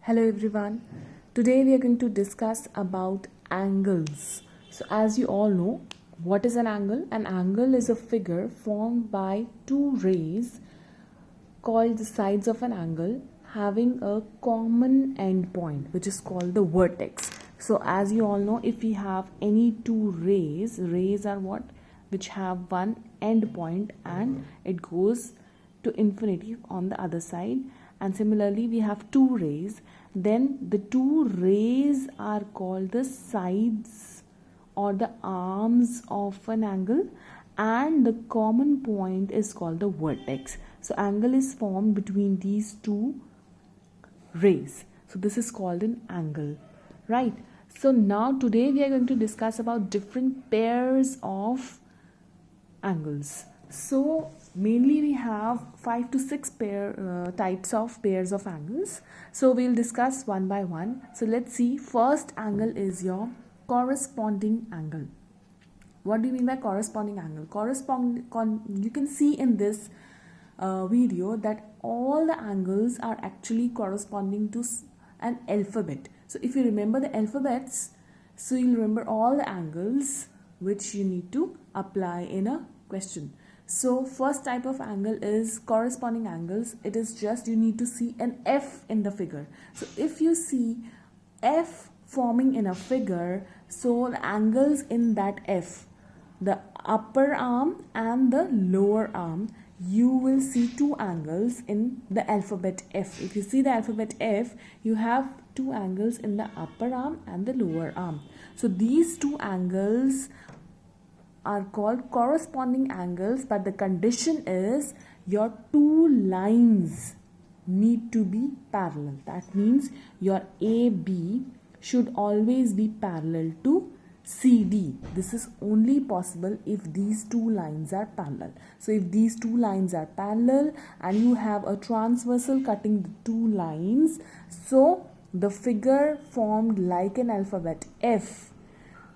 Hello everyone. Today we are going to discuss about angles. So as you all know, what is an angle? An angle is a figure formed by two rays called the sides of an angle having a common end point, which is called the vertex. So as you all know, if we have any two rays are what? Which have one end point and it goes to infinity on the other side. And similarly we have two rays, then the two rays are called the sides or the arms of an angle, and the common point is called the vertex. So angle is formed between these two rays, so this is called an angle, right? So now today we are going to discuss about different pairs of angles. So mainly we have 5 to 6 types of pairs of angles. So we'll discuss one by one. So let's see. First angle is your corresponding angle. What do you mean by corresponding angle? You can see in this video that all the angles are actually corresponding to an alphabet. So if you remember the alphabets, so you'll remember all the angles which you need to apply in a question. So first type of angle is corresponding angles. It is just you need to see an F in the figure. So if you see F forming in a figure, so the angles in that F, the upper arm and the lower arm, you will see two angles in the alphabet F. If you see the alphabet F, you have two angles in the upper arm and the lower arm. So these two angles are called corresponding angles, but the condition is your two lines need to be parallel. That means your AB should always be parallel to CD. This is only possible if these two lines are parallel. So if these two lines are parallel and you have a transversal cutting the two lines, so the figure formed like an alphabet F,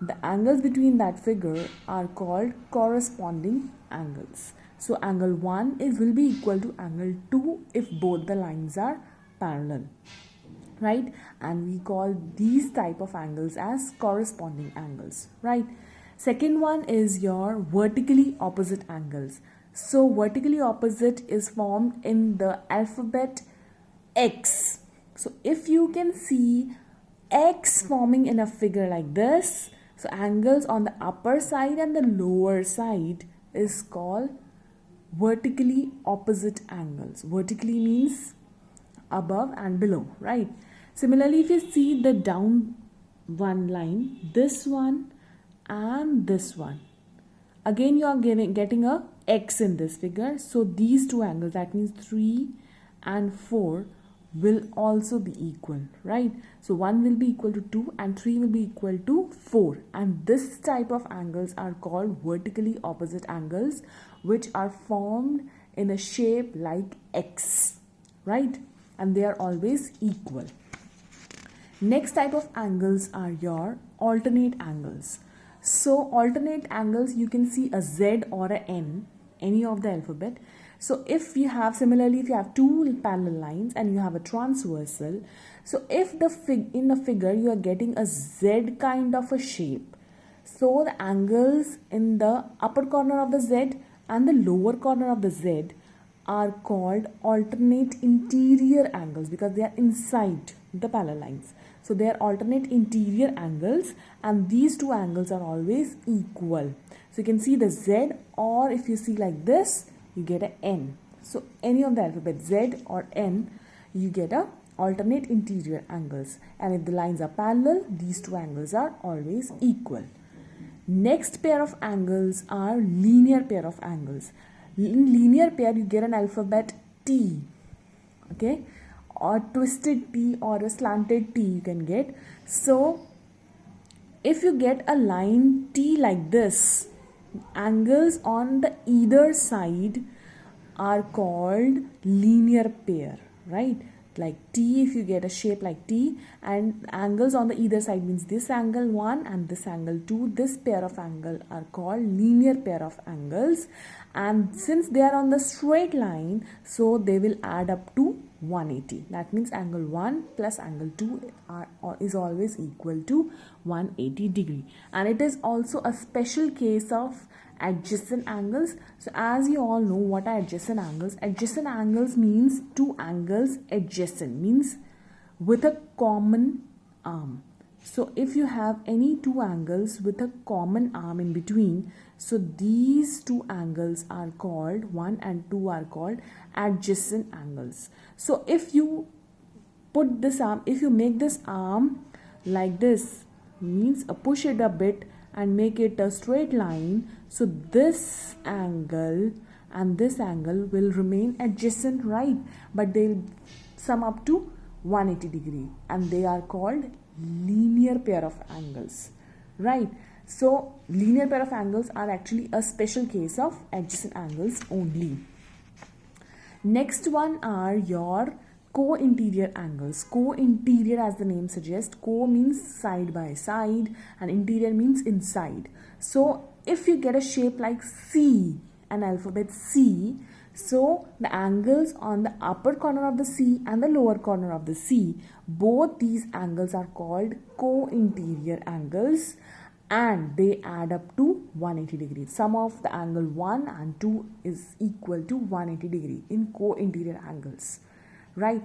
the angles between that figure are called corresponding angles. So angle 1 will be equal to angle 2 if both the lines are parallel, right? And we call these type of angles as corresponding angles, right? Second one is your vertically opposite angles. So vertically opposite is formed in the alphabet X. So if you can see X forming in a figure like this, so angles on the upper side and the lower side is called vertically opposite angles. Vertically means above and below, right? Similarly, if you see the down one line, this one and this one, again you are getting a X in this figure. So these two angles, that means 3 and 4, will also be equal, right? So 1 will be equal to 2 and 3 will be equal to 4, and this type of angles are called vertically opposite angles, which are formed in a shape like X, right? And they are always equal. Next type of angles are your alternate angles. So alternate angles, you can see a Z or a N, any of the alphabet. So if you have, similarly, if you have two parallel lines and you have a transversal, so if in the figure you are getting a Z kind of a shape, so the angles in the upper corner of the Z and the lower corner of the Z are called alternate interior angles because they are inside the parallel lines. So they are alternate interior angles, and these two angles are always equal. So you can see the Z, or if you see like this, you get a N. So any of the alphabet Z or N, you get a alternate interior angles, and if the lines are parallel, these two angles are always equal. Next pair of angles are linear pair of angles. In linear pair, you get an alphabet T, okay, or twisted T or a slanted T you can get. So if you get a line T like this, angles on the either side are called linear pair, right? Like T, if you get a shape like T, and angles on the either side means this angle 1 and this angle 2, this pair of angle are called linear pair of angles. And since they are on the straight line, so they will add up to 180. That means angle 1 plus angle 2 is always equal to 180 degree. And it is also a special case of adjacent angles. So as you all know, what are adjacent angles? Adjacent angles means two angles adjacent, means with a common arm. So if you have any two angles with a common arm in between, so these two angles are called, 1 and 2 are called adjacent angles. So if you put this arm, if you make this arm like this, means push it a bit and make it a straight line, so this angle and this angle will remain adjacent, right? But they'll sum up to 180 degree, and they are called linear pair of angles, right? So linear pair of angles are actually a special case of adjacent angles only. Next one are your co-interior angles. Co-interior, as the name suggests, co means side by side and interior means inside. So if you get a shape like C, an alphabet C, so the angles on the upper corner of the C and the lower corner of the C, both these angles are called co-interior angles, and they add up to 180 degrees. Sum of the angle 1 and 2 is equal to 180 degree in co-interior angles, right?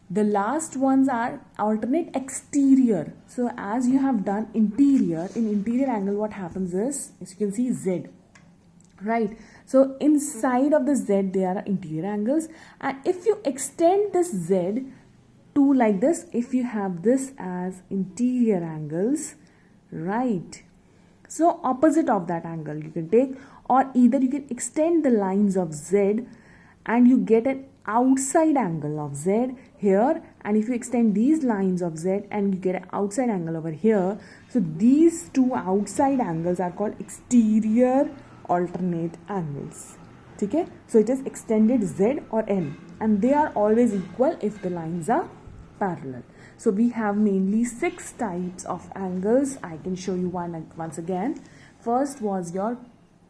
The last ones are alternate exterior. So as you have done interior, in interior angle what happens is, as you can see, Z, right? So inside of the Z there are interior angles, and if you extend this Z to like this, if you have this as interior angles, right, so opposite of that angle you can take, or either you can extend the lines of Z and you get an outside angle of Z here, and if you extend these lines of Z and you get an outside angle over here, so these two outside angles are called exterior alternate angles. Okay, so it is extended Z or N, and they are always equal if the lines are parallel. So we have mainly 6 types of angles. I can show you once again. First was your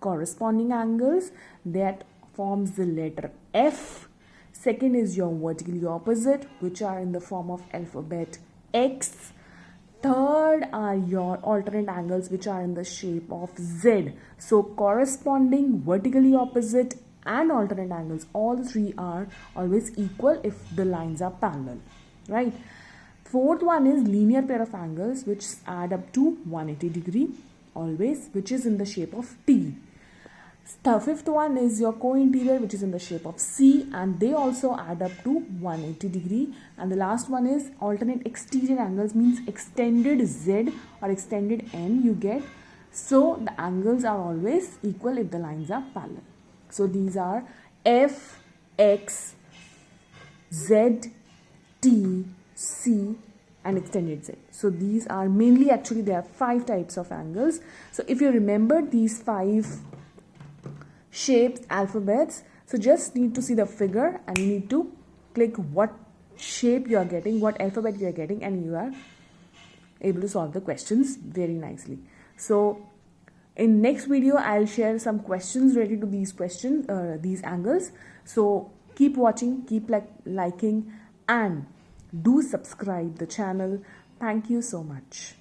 corresponding angles, that forms the letter F. Second is your vertically opposite, which are in the form of alphabet X. Third are your alternate angles, which are in the shape of Z. So corresponding, vertically opposite and alternate angles, all the 3 are always equal if the lines are parallel, right? Fourth one is linear pair of angles, which add up to 180 degree always, which is in the shape of T. The fifth one is your co-interior, which is in the shape of C, and they also add up to 180 degree. And the last one is alternate exterior angles, means extended Z or extended N you get. So the angles are always equal if the lines are parallel. So these are F, X, Z, T, C and extended Z. So these are mainly, actually there are 5 types of angles. So if you remember these 5 shapes, alphabets, so just need to see the figure and you need to click what shape you are getting, what alphabet you are getting, and you are able to solve the questions very nicely. So in next video I'll share some questions related to these questions, these angles. So keep watching, keep liking, and do subscribe the channel. Thank you so much.